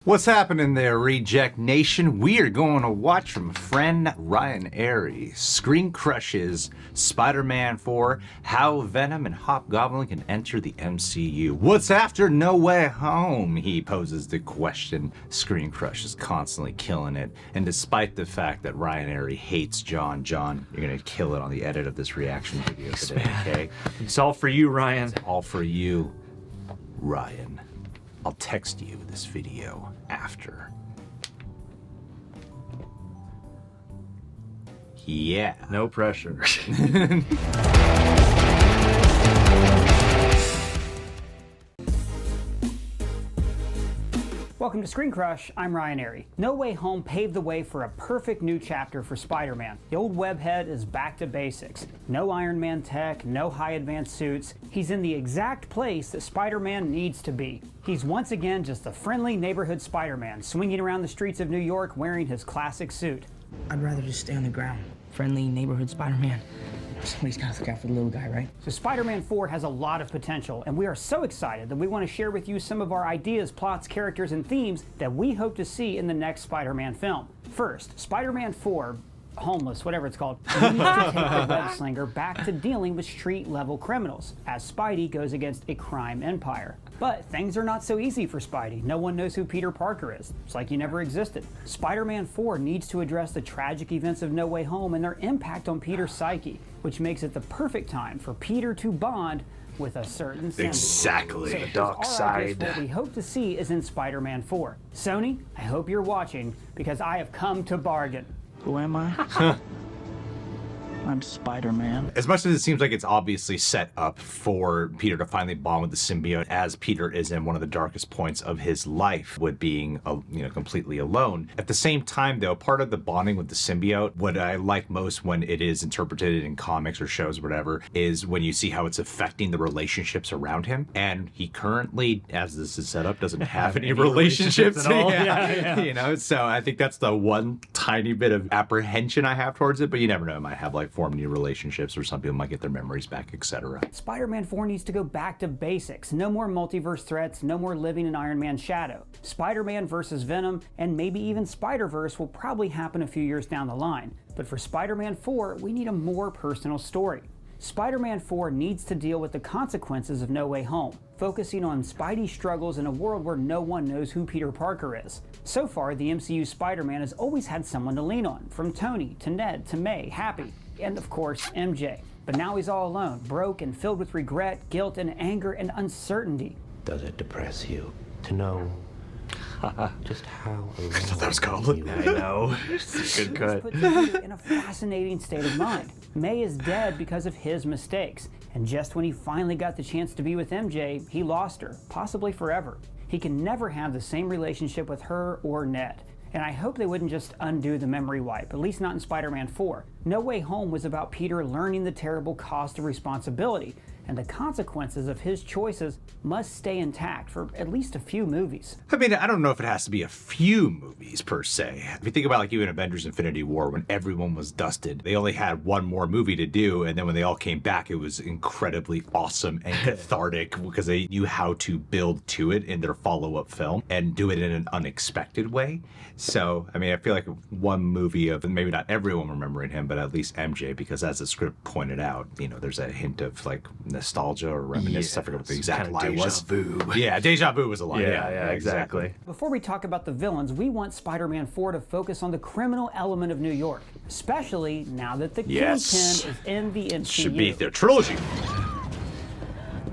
What's happening there, Reject Nation? We are going to watch from friend Ryan Arey, Screen Crushes, Spider-Man 4, How Venom and Hobgoblin can enter the MCU. What's after No Way Home? He poses the question. Screen Crush is constantly killing it, and despite the fact that Ryan Arey hates John, you're going to kill it on the edit of this reaction video today, okay? It's all for you, Ryan. It's all for you, Ryan. I'll text you this video after. Yeah. No pressure. Welcome to Screen Crush, I'm Ryan Arey. No Way Home paved the way for a perfect new chapter for Spider-Man. The old webhead is back to basics. No Iron Man tech, no high advanced suits. He's in the exact place that Spider-Man needs to be. He's once again just a friendly neighborhood Spider-Man, swinging around the streets of New York wearing his classic suit. I'd rather just stay on the ground. Friendly neighborhood Spider-Man. Somebody's gotta look out for the little guy, right? So Spider-Man 4 has a lot of potential, and we are so excited that we want to share with you some of our ideas, plots, characters, and themes that we hope to see in the next Spider-Man film. First, Spider-Man 4, Homeless, whatever it's called, needs to take the web slinger back to dealing with street-level criminals, as Spidey goes against a crime empire. But things are not so easy for Spidey. No one knows who Peter Parker is. It's like he never existed. Spider-Man 4 needs to address the tragic events of No Way Home and their impact on Peter's psyche, which makes it the perfect time for Peter to bond with a certain symbiote. Exactly. So The dark side. What we hope to see is in Spider-Man 4. Sony, I hope you're watching, because I have come to bargain. Who am I? I'm Spider-Man. As much as it seems like it's obviously set up for Peter to finally bond with the symbiote, as Peter is in one of the darkest points of his life with being, completely alone. At the same time, though, part of the bonding with the symbiote, what I like most when it is interpreted in comics or shows or whatever, is when you see how it's affecting the relationships around him. And he currently, as this is set up, doesn't have any relationships at all. Yeah. So I think that's the one tiny bit of apprehension I have towards it, but you never know, it might have form new relationships, or some people might get their memories back, etc. Spider-Man 4 needs to go back to basics. No more multiverse threats, no more living in Iron Man's shadow. Spider-Man versus Venom, and maybe even Spider-Verse will probably happen a few years down the line. But for Spider-Man 4, we need a more personal story. Spider-Man 4 needs to deal with the consequences of No Way Home, focusing on Spidey's struggles in a world where no one knows who Peter Parker is. So far, the MCU Spider-Man has always had someone to lean on, from Tony to Ned to May, Happy, and of course, MJ. But now he's all alone, broke and filled with regret, guilt, and anger and uncertainty. Does it depress you to know just how alone That was Goblin. you I know. It's a good cut. Put Peter in a fascinating state of mind. May is dead because of his mistakes, and just when he finally got the chance to be with MJ, he lost her, possibly forever. He can never have the same relationship with her or Ned. And I hope they wouldn't just undo the memory wipe, at least not in Spider-Man 4. No Way Home was about Peter learning the terrible cost of responsibility, and the consequences of his choices must stay intact for at least a few movies. I mean, I don't know if it has to be a few movies per se. If you think about even Avengers Infinity War, when everyone was dusted, they only had one more movie to do, and then when they all came back, it was incredibly awesome and cathartic because they knew how to build to it in their follow-up film and do it in an unexpected way. So, I mean, I feel like one movie of, maybe not everyone remembering him, but at least MJ, because as the script pointed out, there's a hint of nostalgia or reminiscence. I forget what the exact line was. Vu. Yeah, deja vu was a line. Yeah, exactly. Before we talk about the villains, we want Spider-Man 4 to focus on the criminal element of New York, especially now that the Kingpin is in the MCU. Should be their trilogy.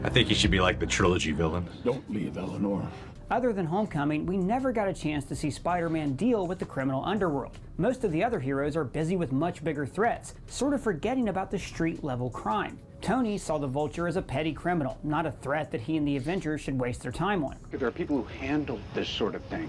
I think he should be like the trilogy villain. Don't leave, Eleanor. Other than Homecoming, we never got a chance to see Spider-Man deal with the criminal underworld. Most of the other heroes are busy with much bigger threats, sort of forgetting about the street-level crime. Tony saw the Vulture as a petty criminal, not a threat that he and the Avengers should waste their time on. There are people who handle this sort of thing.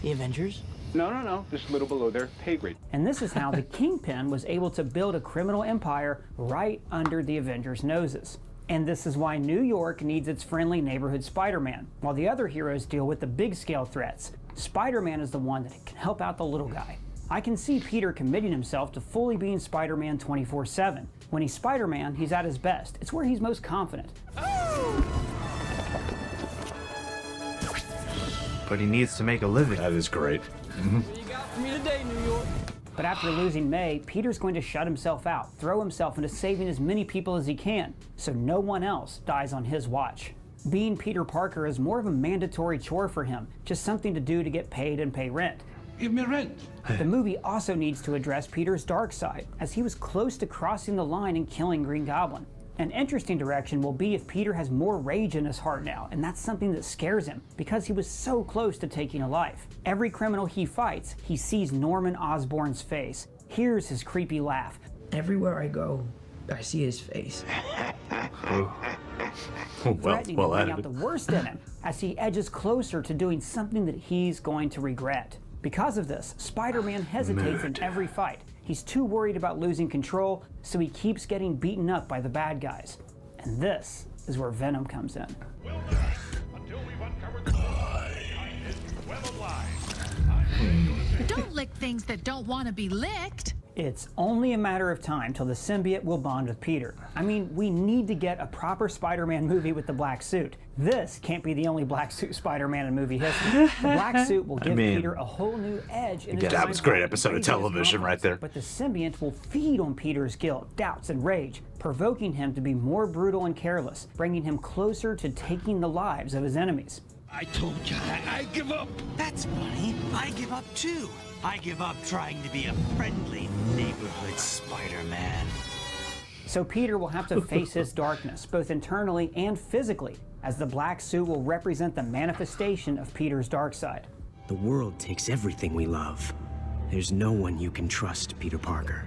The Avengers? No. Just a little below their pay grade. And this is how the Kingpin was able to build a criminal empire right under the Avengers' noses. And this is why New York needs its friendly neighborhood Spider-Man. While the other heroes deal with the big-scale threats, Spider-Man is the one that can help out the little guy. I can see Peter committing himself to fully being Spider-Man 24/7. When he's Spider-Man, he's at his best. It's where he's most confident. But he needs to make a living. That is great. But after losing May, Peter's going to shut himself out, throw himself into saving as many people as he can, so no one else dies on his watch. Being Peter Parker is more of a mandatory chore for him, just something to do to get paid and pay rent. Give me rent. The movie also needs to address Peter's dark side, as he was close to crossing the line and killing Green Goblin. An interesting direction will be if Peter has more rage in his heart now, and that's something that scares him, because he was so close to taking a life. Every criminal he fights, he sees Norman Osborn's face, hears his creepy laugh. Everywhere I go, I see his face. Threatening to bring out the worst in him as he edges closer to doing something that he's going to regret. Because of this, Spider-Man hesitates in every fight. He's too worried about losing control, so he keeps getting beaten up by the bad guys. And this is where Venom comes in. Don't lick things that don't want to be licked. It's only a matter of time till the symbiote will bond with Peter. I mean, we need to get a proper Spider-Man movie with the black suit. This can't be the only black suit Spider-Man in movie history. The black suit will give Peter a whole new edge in his That was a great episode of television right there. But the symbiont will feed on Peter's guilt, doubts, and rage, provoking him to be more brutal and careless, bringing him closer to taking the lives of his enemies. I told you, I give up. That's funny. I give up too. I give up trying to be a friendly neighborhood Spider-Man. So Peter will have to face his darkness, both internally and physically, as the black suit will represent the manifestation of Peter's dark side. The world takes everything we love. There's no one you can trust, Peter Parker.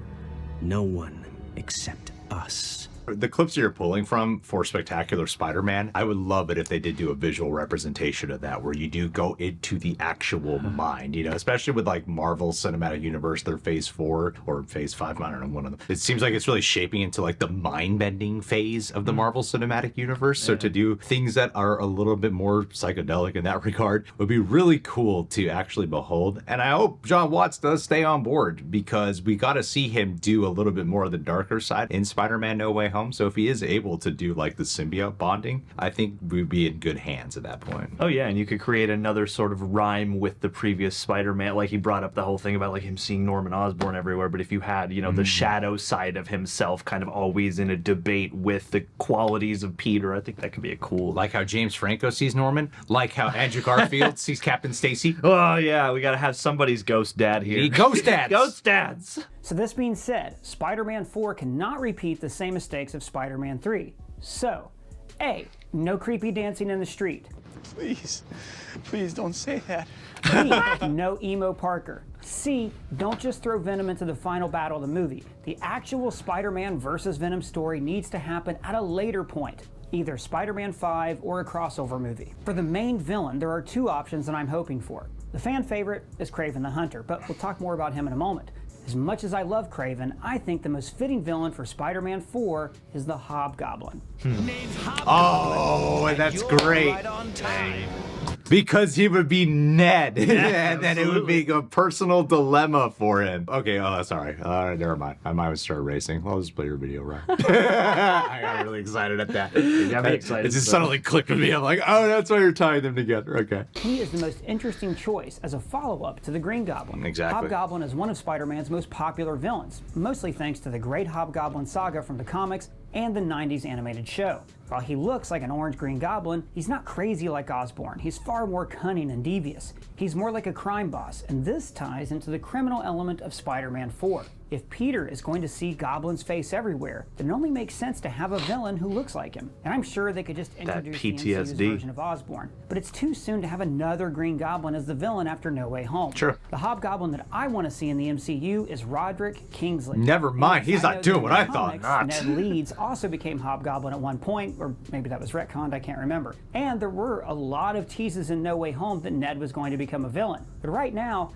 No one except us. The clips you're pulling from for Spectacular Spider-Man, I would love it if they did do a visual representation of that, where you do go into the actual mind, you know, especially with like Marvel Cinematic Universe, their phase 4 or phase 5, I don't know, one of them. It seems like it's really shaping into like the mind-bending phase of the Marvel Cinematic Universe. So to do things that are a little bit more psychedelic in that regard would be really cool to actually behold. And I hope John Watts does stay on board, because we got to see him do a little bit more of the darker side in Spider-Man No Way Home. So if he is able to do like the symbiote bonding, I think we'd be in good hands at that point. Oh yeah, and you could create another sort of rhyme with the previous Spider-Man. Like he brought up the whole thing about like him seeing Norman Osborn everywhere, but if you had, you know, the shadow side of himself kind of always in a debate with the qualities of Peter, I think that could be a cool... Like how James Franco sees Norman, like how Andrew Garfield sees Captain Stacy. Oh yeah, we gotta have somebody's ghost dad here. Ghost dads! Ghost dads! So this being said, Spider-Man 4 cannot repeat the same mistakes of Spider-Man 3. So, A, no creepy dancing in the street. Please, please don't say that. B, no emo Parker. C, don't just throw Venom into the final battle of the movie. The actual Spider-Man versus Venom story needs to happen at a later point, either Spider-Man 5 or a crossover movie. For the main villain, there are two options that I'm hoping for. The fan favorite is Kraven the Hunter, but we'll talk more about him in a moment. As much as I love Kraven, I think the most fitting villain for Spider-Man 4 is the Hobgoblin. Oh, and that's great. Right on time. Because he would be Ned, and then it would be a personal dilemma for him. Okay, sorry. Never mind. My mind was started racing. I'll just play your video, right? I got really excited at that. Yeah, I'm excited. It just suddenly clicked with me. I'm like, oh, that's why you're tying them together. Okay. He is the most interesting choice as a follow-up to the Green Goblin. Exactly. Hobgoblin is one of Spider-Man's most popular villains, mostly thanks to the great Hobgoblin saga from the comics and the 90s animated show. While he looks like an orange-green goblin, he's not crazy like Osborn. He's far more cunning and devious. He's more like a crime boss, and this ties into the criminal element of Spider-Man 4. If Peter is going to see Goblin's face everywhere, then it only makes sense to have a villain who looks like him. And I'm sure they could just introduce the MCU's version of Osborn. But it's too soon to have another Green Goblin as the villain after No Way Home. Sure. The Hobgoblin that I want to see in the MCU is Roderick Kingsley. Never mind, he's not doing what I thought. Ned Leeds also became Hobgoblin at one point, or maybe that was retconned, I can't remember. And there were a lot of teases in No Way Home that Ned was going to become a villain. But right now,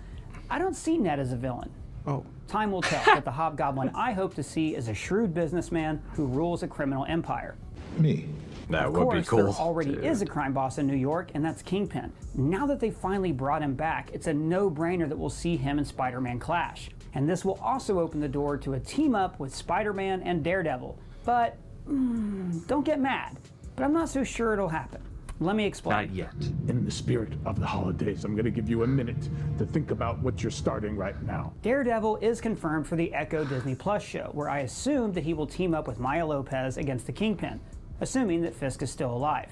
I don't see Ned as a villain. Oh. Time will tell, but the Hobgoblin I hope to see is a shrewd businessman who rules a criminal empire. Me. That Of would course, be cool. there already is a crime boss in New York, and that's Kingpin. Now that they finally brought him back, it's a no-brainer that we'll see him and Spider-Man clash. And this will also open the door to a team-up with Spider-Man and Daredevil. But, don't get mad, but I'm not so sure it'll happen. Let me explain. Not yet. In the spirit of the holidays, I'm going to give you a minute to think about what you're starting right now. Daredevil is confirmed for the Echo Disney Plus show, where I assume that he will team up with Maya Lopez against the Kingpin, assuming that Fisk is still alive.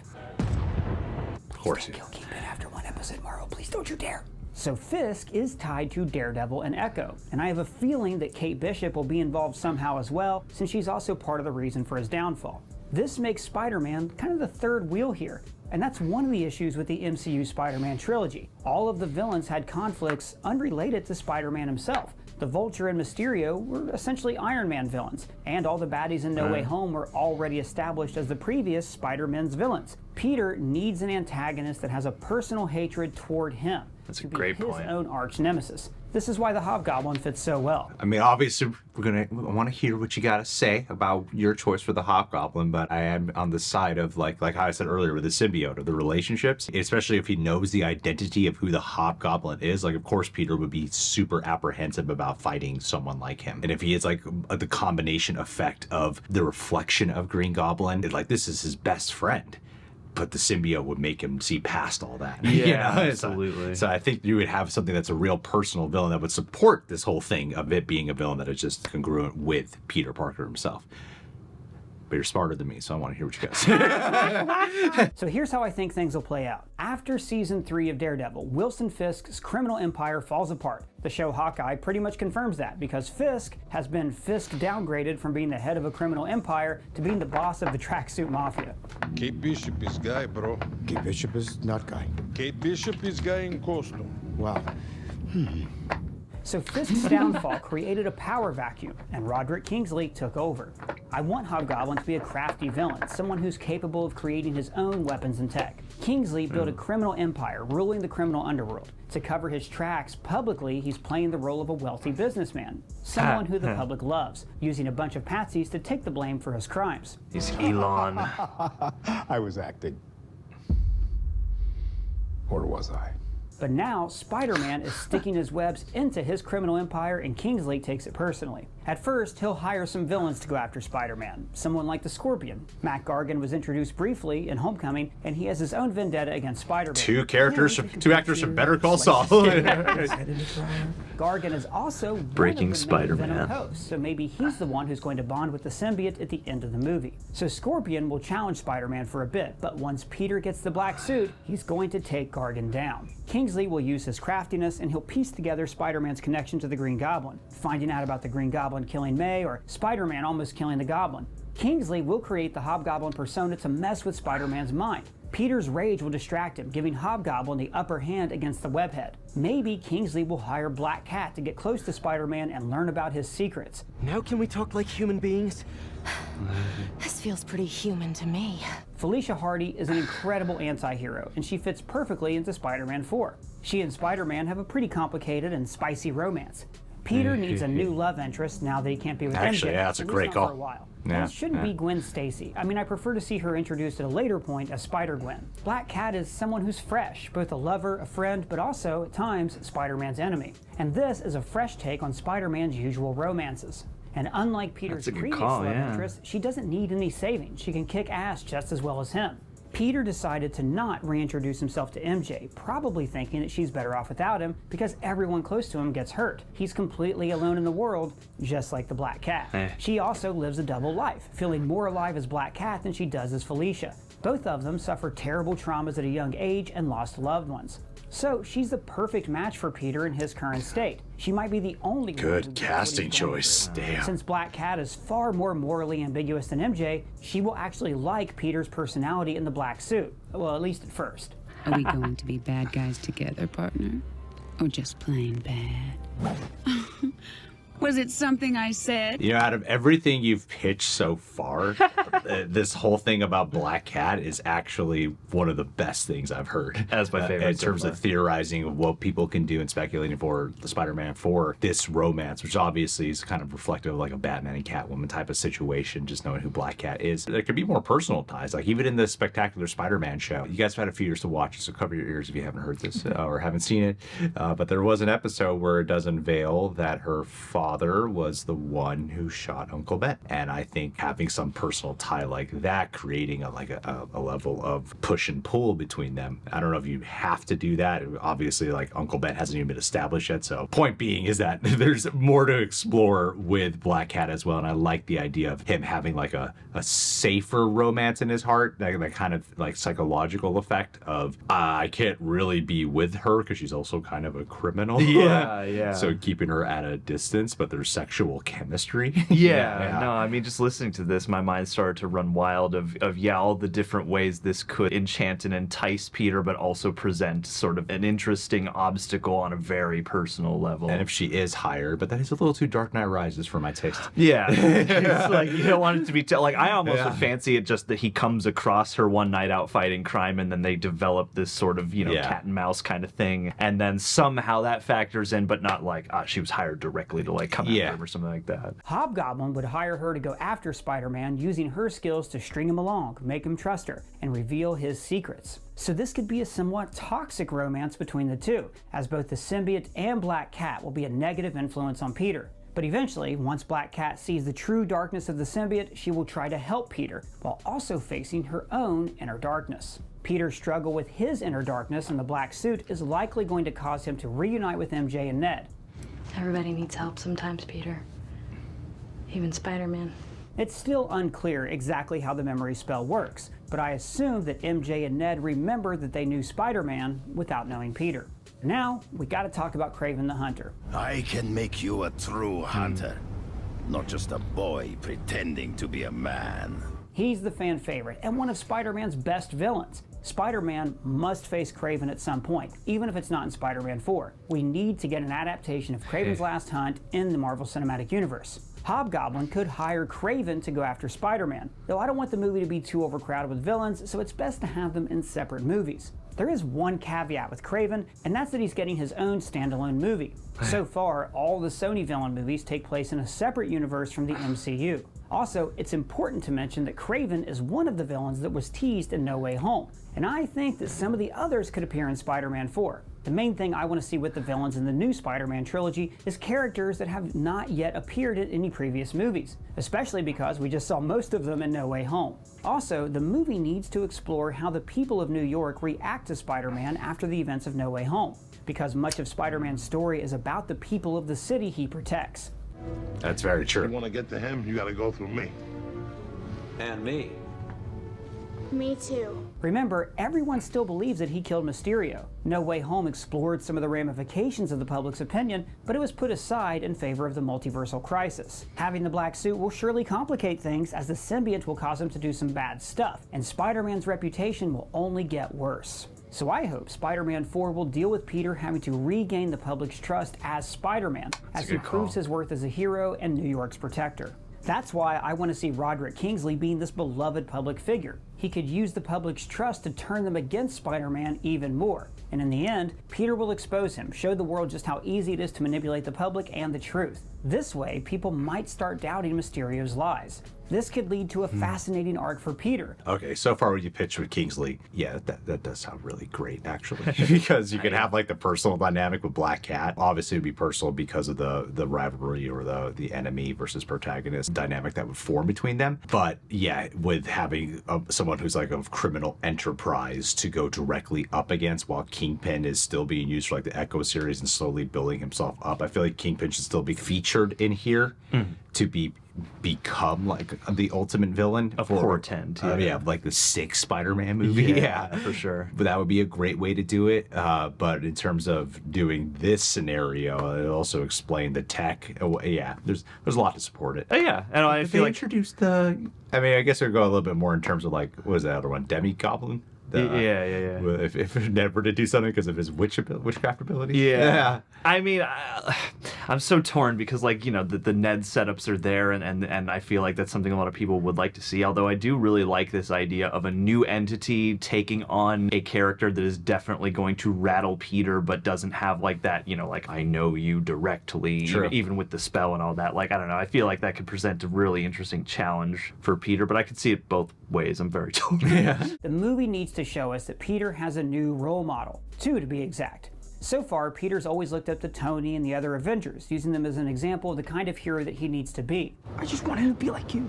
Of course. Kill Kingpin after one episode, Marvel. Please don't you dare. So Fisk is tied to Daredevil and Echo, and I have a feeling that Kate Bishop will be involved somehow as well, since she's also part of the reason for his downfall. This makes Spider-Man kind of the third wheel here, and that's one of the issues with the MCU Spider-Man trilogy. All of the villains had conflicts unrelated to Spider-Man himself. The Vulture and Mysterio were essentially Iron Man villains, and all the baddies in No Way Home were already established as the previous Spider-Man's villains. Peter needs an antagonist that has a personal hatred toward him. That's a to be great his point. own arch nemesis. This is why the Hobgoblin fits so well. I mean, obviously, I want to hear what you got to say about your choice for the Hobgoblin, but I am on the side of, like how I said earlier, with the symbiote, of the relationships, especially if he knows the identity of who the Hobgoblin is. Like, of course, Peter would be super apprehensive about fighting someone like him. And if he is, like, the combination effect of the reflection of Green Goblin, like, this is his best friend. But the symbiote would make him see past all that. Yeah, absolutely. So I think you would have something that's a real personal villain that would support this whole thing of it being a villain that is just congruent with Peter Parker himself. But you're smarter than me, so I want to hear what you guys say. So here's how I think things will play out. After season 3 of Daredevil, Wilson Fisk's criminal empire falls apart. The show Hawkeye pretty much confirms that, because Fisk has been Fisk downgraded from being the head of a criminal empire to being the boss of the tracksuit mafia. Kate Bishop is guy, bro. Kate Bishop is not guy. Kate Bishop is guy in costume. Wow. So Fisk's downfall created a power vacuum, and Roderick Kingsley took over. I want Hobgoblin to be a crafty villain, someone who's capable of creating his own weapons and tech. Kingsley built a criminal empire, ruling the criminal underworld. To cover his tracks publicly, he's playing the role of a wealthy businessman, someone who the public loves, using a bunch of patsies to take the blame for his crimes. He's Elon. I was acting. Or was I? But now, Spider-Man is sticking his webs into his criminal empire, and Kingsley takes it personally. At first, he'll hire some villains to go after Spider-Man, someone like the Scorpion. Matt Gargan was introduced briefly in Homecoming, and he has his own vendetta against Spider-Man. Two actors from Better Call Saul. Gargan is also Breaking one of the Spider-Man. main Venom hosts, so maybe he's the one who's going to bond with the symbiote at the end of the movie. So Scorpion will challenge Spider-Man for a bit, but once Peter gets the black suit, he's going to take Gargan down. Kingsley will use his craftiness, and he'll piece together Spider-Man's connection to the Green Goblin, finding out about the Green Goblin killing May, or Spider-Man almost killing the Goblin. Kingsley will create the Hobgoblin persona to mess with Spider-Man's mind. Peter's rage will distract him, giving Hobgoblin the upper hand against the Webhead. Maybe Kingsley will hire Black Cat to get close to Spider-Man and learn about his secrets. Now can we talk like human beings? This feels pretty human to me. Felicia Hardy is an incredible anti-hero, and she fits perfectly into Spider-Man 4. She and Spider-Man have a pretty complicated and spicy romance. Peter needs a new love interest now that he can't be with Actually, MJ. yeah, that's a at least great not call. For a while. Yeah, And it shouldn't yeah. be Gwen Stacy. I mean, I prefer to see her introduced at a later point as Spider-Gwen. Black Cat is someone who's fresh, both a lover, a friend, but also, at times, Spider-Man's enemy. And this is a fresh take on Spider-Man's usual romances. And unlike Peter's That's a good previous call, love yeah. interest, she doesn't need any saving. She can kick ass just as well as him. Peter decided to not reintroduce himself to MJ, probably thinking that she's better off without him because everyone close to him gets hurt. He's completely alone in the world, just like the Black Cat. She also lives a double life, feeling more alive as Black Cat than she does as Felicia. Both of them suffered terrible traumas at a young age and lost loved ones. So she's the perfect match for Peter in his current state. She might be the only one who Good gets what casting he's going choice. through. Damn. Since Black Cat is far more morally ambiguous than MJ, she will actually like Peter's personality in the black suit. Well, at least at first. Are we going to be bad guys together, partner? Or just plain bad? Was it something I said? You know, out of everything you've pitched so far, this whole thing about Black Cat is actually one of the best things I've heard. That's my favorite in so terms far. of theorizing of what people can do and speculating for the Spider-Man 4, this romance, which obviously is kind of reflective of like a Batman and Catwoman type of situation, just knowing who Black Cat is. There could be more personal ties, like even in the Spectacular Spider-Man show. You guys have had a few years to watch it, so cover your ears if you haven't heard this or haven't seen it. But there was an episode where it does unveil that her father father was the one who shot Uncle Ben. And I think having some personal tie like that, creating a level of push and pull between them. I don't know if you have to do that. Obviously, like, Uncle Ben hasn't even been established yet. So point being is that there's more to explore with Black Cat as well. And I like the idea of him having like a safer romance in his heart, that kind of like psychological effect of I can't really be with her because she's also kind of a criminal. Yeah. So keeping her at a distance, but there's sexual chemistry. Yeah. No, I mean, just listening to this, my mind started to run wild of all the different ways this could enchant and entice Peter, but also present sort of an interesting obstacle on a very personal level. And if she is hired, but that is a little too Dark Knight Rises for my taste. Yeah. It's like, you don't want it to be like, I almost would fancy it just that he comes across her one night out fighting crime, and then they develop this sort of, cat and mouse kind of thing, and then somehow that factors in, but not like she was hired directly to like come after him or something like that. Hobgoblin would hire her to go after Spider-Man, using her skills to string him along, make him trust her, and reveal his secrets. So this could be a somewhat toxic romance between the two, as both the symbiote and Black Cat will be a negative influence on Peter. But eventually, once Black Cat sees the true darkness of the symbiote, she will try to help Peter, while also facing her own inner darkness. Peter's struggle with his inner darkness in the black suit is likely going to cause him to reunite with MJ and Ned. Everybody needs help sometimes, Peter. Even Spider-Man. It's still unclear exactly how the memory spell works, but I assume that MJ and Ned remember that they knew Spider-Man without knowing Peter. Now, we gotta talk about Kraven the Hunter. I can make you a true hunter, not just a boy pretending to be a man. He's the fan favorite and one of Spider-Man's best villains. Spider-Man must face Kraven at some point, even if it's not in Spider-Man 4. We need to get an adaptation of Kraven's Last Hunt in the Marvel Cinematic Universe. Hobgoblin could hire Kraven to go after Spider-Man, though I don't want the movie to be too overcrowded with villains, so it's best to have them in separate movies. There is one caveat with Kraven, and that's that he's getting his own standalone movie. So far, all the Sony villain movies take place in a separate universe from the MCU. Also, it's important to mention that Kraven is one of the villains that was teased in No Way Home, and I think that some of the others could appear in Spider-Man 4. The main thing I want to see with the villains in the new Spider-Man trilogy is characters that have not yet appeared in any previous movies, especially because we just saw most of them in No Way Home. Also, the movie needs to explore how the people of New York react to Spider-Man after the events of No Way Home, because much of Spider-Man's story is about the people of the city he protects. That's very true. You want to get to him, you got to go through me. And me. Me too. Remember, everyone still believes that he killed Mysterio. No Way Home explored some of the ramifications of the public's opinion, but it was put aside in favor of the multiversal crisis. Having the black suit will surely complicate things, as the symbiote will cause him to do some bad stuff, and Spider-Man's reputation will only get worse. So I hope Spider-Man 4 will deal with Peter having to regain the public's trust as Spider-Man, as he proves his worth as a hero and New York's protector. That's why I want to see Roderick Kingsley being this beloved public figure. He could use the public's trust to turn them against Spider-Man even more. And in the end, Peter will expose him, show the world just how easy it is to manipulate the public and the truth. This way, people might start doubting Mysterio's lies. This could lead to a fascinating arc for Peter. Okay, so far what you pitched with Kingsley, yeah, that does sound really great, actually. Because you can have like the personal dynamic with Black Cat. Obviously, it would be personal because of the rivalry or the enemy versus protagonist dynamic that would form between them. But yeah, with having someone who's like of criminal enterprise to go directly up against, while Kingpin is still being used for like the Echo series and slowly building himself up, I feel like Kingpin should still be featured in here to become like the ultimate villain of portent. Yeah, like the 6th Spider-Man movie. Yeah, for sure. But that would be a great way to do it. But in terms of doing this scenario, it also explain the tech. Yeah, there's a lot to support it. Yeah, and I feel like introduced the. I mean, I guess we'll go a little bit more in terms of like, what was that other one? Demi-Goblin? Yeah. If Ned were to do something because of his witchcraft ability. Yeah. I mean, I'm so torn because, like, you know, the Ned setups are there, and I feel like that's something a lot of people would like to see. Although I do really like this idea of a new entity taking on a character that is definitely going to rattle Peter, but doesn't have like that, you know, like, I know you directly, even with the spell and all that. Like, I don't know. I feel like that could present a really interesting challenge for Peter, but I could see it both ways. I'm very torn. The movie needs to show us that Peter has a new role model, 2 to be exact. So far, Peter's always looked up to Tony and the other Avengers, using them as an example of the kind of hero that he needs to be. I just wanted to be like you.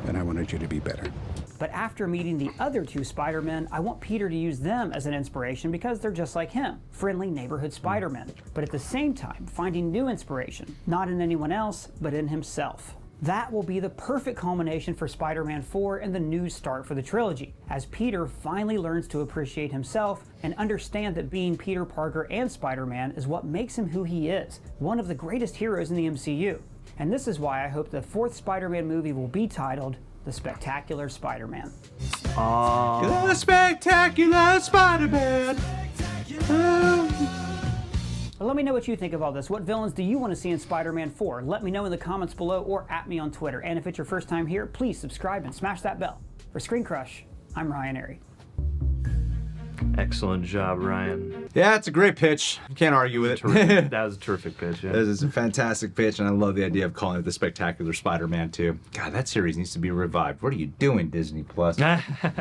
And I wanted you to be better. But after meeting the other two Spider-Men, I want Peter to use them as an inspiration because they're just like him, friendly neighborhood Spider-Men. But at the same time, finding new inspiration, not in anyone else, but in himself. That will be the perfect culmination for Spider-Man 4 and the new start for the trilogy, as Peter finally learns to appreciate himself and understand that being Peter Parker and Spider-Man is what makes him who he is, one of the greatest heroes in the MCU. And this is why I hope the fourth Spider-Man movie will be titled The Spectacular Spider-Man. The Spectacular Spider-Man. Let me know what you think of all this. What villains do you want to see in Spider-Man 4? Let me know in the comments below or at me on Twitter. And if it's your first time here, please subscribe and smash that bell. For Screen Crush, I'm Ryan Arey. Excellent job, Ryan. Yeah, it's a great pitch. Can't argue with it. That was a terrific pitch. Yeah. This is a fantastic pitch, and I love the idea of calling it the Spectacular Spider-Man 2. God, that series needs to be revived. What are you doing, Disney Plus? You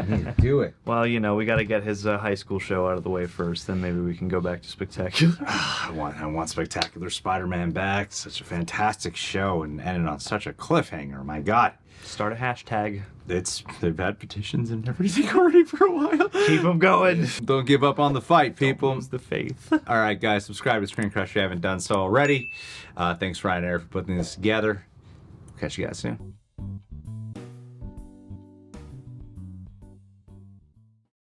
need to do it. Well, you know, we got to get his high school show out of the way first, then maybe we can go back to Spectacular. I want Spectacular Spider-Man back. Such a fantastic show, and ended on such a cliffhanger. My God. Start a hashtag. They've had petitions and everything already for a while. Keep them going. Don't give up on the fight, people. Don't lose the faith. All right, guys, subscribe to Screen Crush if you haven't done so already. Thanks, Ryan Arey, for putting this together. Catch you guys soon.